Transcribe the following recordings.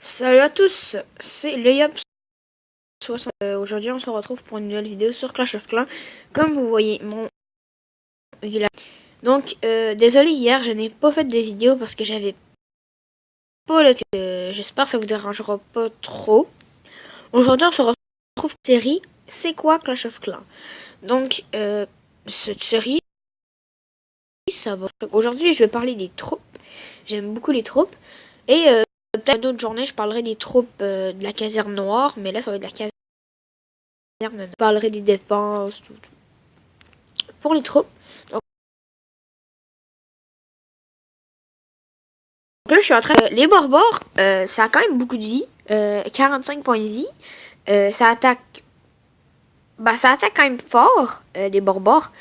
Salut à tous, c'est le Yop60. Aujourd'hui, on se retrouve pour une nouvelle vidéo sur Clash of Clans. Comme vous voyez, mon village. Donc, désolé, hier, je n'ai pas fait de vidéo parce que j'avais pas le... J'espère que ça vous dérangera pas trop. Aujourd'hui, on se retrouve pour une série. C'est quoi Clash of Clans? Donc, cette série, ça va... Aujourd'hui, je vais parler des troupes. J'aime beaucoup les troupes. Et peut-être une autre journée, je parlerai des troupes de la caserne noire. Mais là, ça va être la caserne. Je parlerai des défenses, tout. Pour les troupes. Donc là, je suis en train de... Les barbares, ça a quand même beaucoup de vie. 45 points de vie. Ça attaque... Bah, ça attaque quand même fort, les barbares.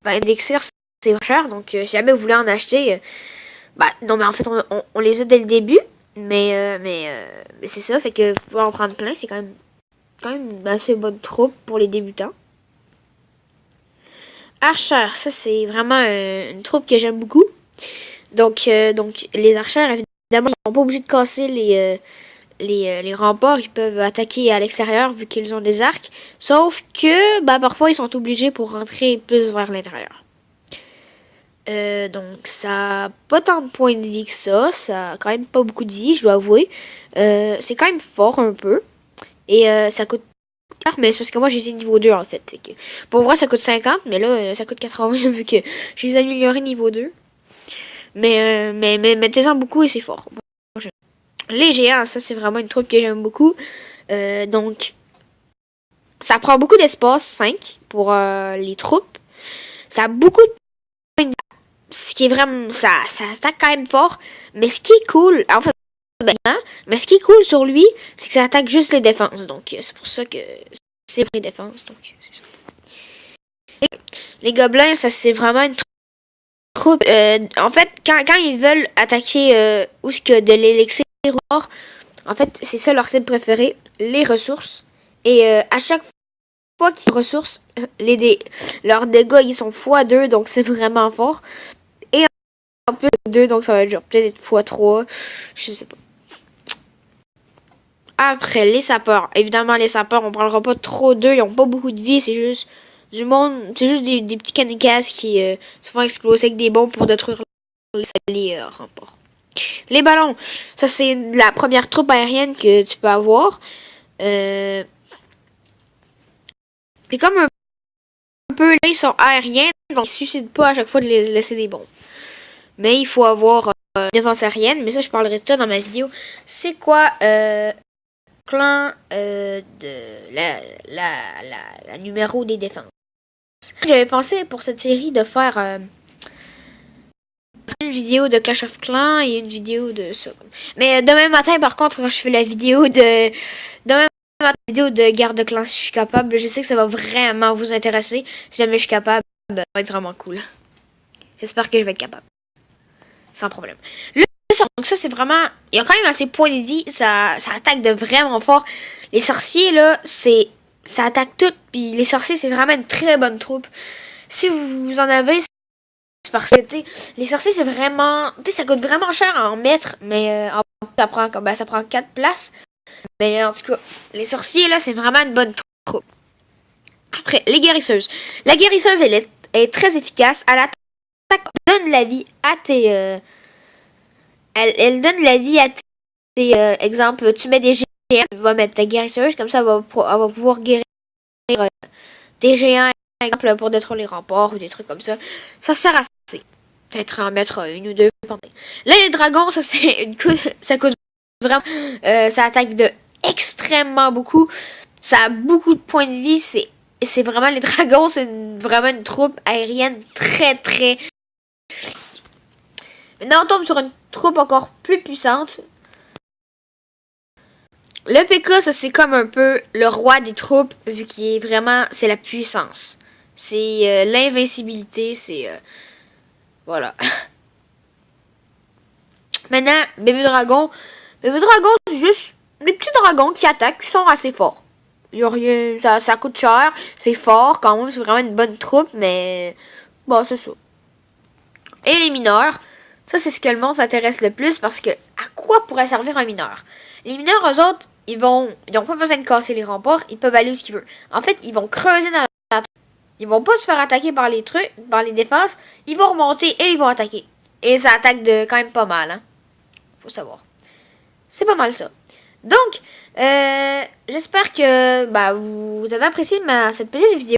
L'élixir, c'est cher. Donc, si jamais vous voulez en acheter... non, mais en fait, on les a dès le début. Mais c'est ça. Fait que vous pouvez en prendre plein. C'est quand même une assez bonne troupe pour les débutants. Archer, ça c'est vraiment une troupe que j'aime beaucoup. Donc les archers, évidemment, ils sont pas obligés de casser les remparts. Ils peuvent attaquer à l'extérieur vu qu'ils ont des arcs. Sauf que parfois ils sont obligés pour rentrer plus vers l'intérieur. Donc ça a pas tant de points de vie que ça. Ça a quand même pas beaucoup de vie, je dois avouer. C'est quand même fort un peu. Et ça coûte cher, mais c'est parce que moi j'ai niveau 2 en fait. Pour vrai ça coûte 50, mais là ça coûte 80 vu que je les ai améliorés niveau 2. Mais mettez-en beaucoup et c'est fort. Les géants, ça c'est vraiment une troupe que j'aime beaucoup. Donc ça prend beaucoup d'espace, 5 pour les troupes. Ça a beaucoup de points de... Ce qui est vraiment... Ça attaque quand même fort. Mais ce qui est cool... En fait, mais ce qui est cool sur lui, c'est que ça attaque juste les défenses. Donc c'est pour ça que c'est les défenses. Donc c'est ça. Les gobelins, ça c'est vraiment une troupe. En fait, quand ils veulent attaquer où ce que de l'élixir, en fait, c'est ça leur cible préférée, les ressources. Et à chaque fois qu'ils ressources, leurs dégâts ils sont x2, donc c'est vraiment fort. Et en plus 2, donc ça va être genre peut-être x3, je sais pas. Après, les sapeurs. Évidemment, les sapeurs, on parlera pas trop d'eux, ils ont pas beaucoup de vie, c'est juste du monde, c'est juste des petits kamikazes qui se font exploser avec des bombes pour détruire les remparts. Les ballons, ça c'est la première troupe aérienne que tu peux avoir. C'est comme un peu, là ils sont aériens, donc ils ne suicident pas à chaque fois de les laisser des bombes. Mais il faut avoir une défense aérienne, mais ça je parlerai de ça dans ma vidéo. C'est quoi clan de la numéro des défenses. J'avais pensé pour cette série de faire une vidéo de Clash of Clans et une vidéo de ça. Mais demain matin, par contre, quand je fais la vidéo de... Demain matin, la vidéo de guerre de clans, si je suis capable, je sais que ça va vraiment vous intéresser. Si jamais je suis capable, ça va être vraiment cool. J'espère que je vais être capable. Sans problème. Donc ça, c'est vraiment... Il y a quand même assez de points de vie. Ça attaque de vraiment fort. Les sorciers, là, ça attaque tout. Puis les sorciers, c'est vraiment une très bonne troupe. Si vous en avez... Parce que, les sorciers, c'est vraiment... ça coûte vraiment cher à en mettre. Mais ça prend 4 places. Mais en tout cas, les sorciers, là, c'est vraiment une bonne troupe. Après, les guérisseuses. La guérisseuse, elle est très efficace. Elle attaque, donne la vie à tes... Elle donne la vie à tes... exemple, tu mets des géants, tu vas mettre ta guérisseuse. Comme ça, elle va pouvoir guérir des géants, exemple, pour détruire les remparts ou des trucs comme ça. Ça sert à ça. Peut-être en mettre une ou deux. Là, les dragons, ça, ça coûte vraiment... ça attaque de extrêmement beaucoup. Ça a beaucoup de points de vie. C'est vraiment... Les dragons, c'est vraiment une troupe aérienne très, très... Maintenant, on tombe sur une troupe encore plus puissante. Le PK, ça, c'est comme un peu le roi des troupes, vu qu'il est vraiment... C'est la puissance. C'est l'invincibilité, c'est... voilà. Maintenant, bébé dragon. Bébé dragon, c'est juste des petits dragons qui attaquent, qui sont assez forts. Il y a rien, ça coûte cher, c'est fort quand même, c'est vraiment une bonne troupe, mais bon, c'est ça. Et les mineurs, ça c'est ce que le monde s'intéresse le plus parce que à quoi quoi pourrait servir un mineur? Les mineurs, eux autres, ils n'ont pas besoin de casser les remparts, ils peuvent aller où ils veulent. En fait, ils vont creuser dans la terre. Ils vont pas se faire attaquer par les trucs, par les défenses. Ils vont remonter et ils vont attaquer. Et ça attaque de quand même pas mal, hein. Faut savoir. C'est pas mal ça. Donc, j'espère que vous avez apprécié cette petite vidéo.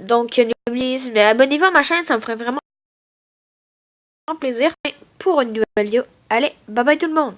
Donc, n'oubliez pas, abonnez-vous à ma chaîne, ça me ferait vraiment plaisir. Pour une nouvelle vidéo. Allez, bye bye tout le monde.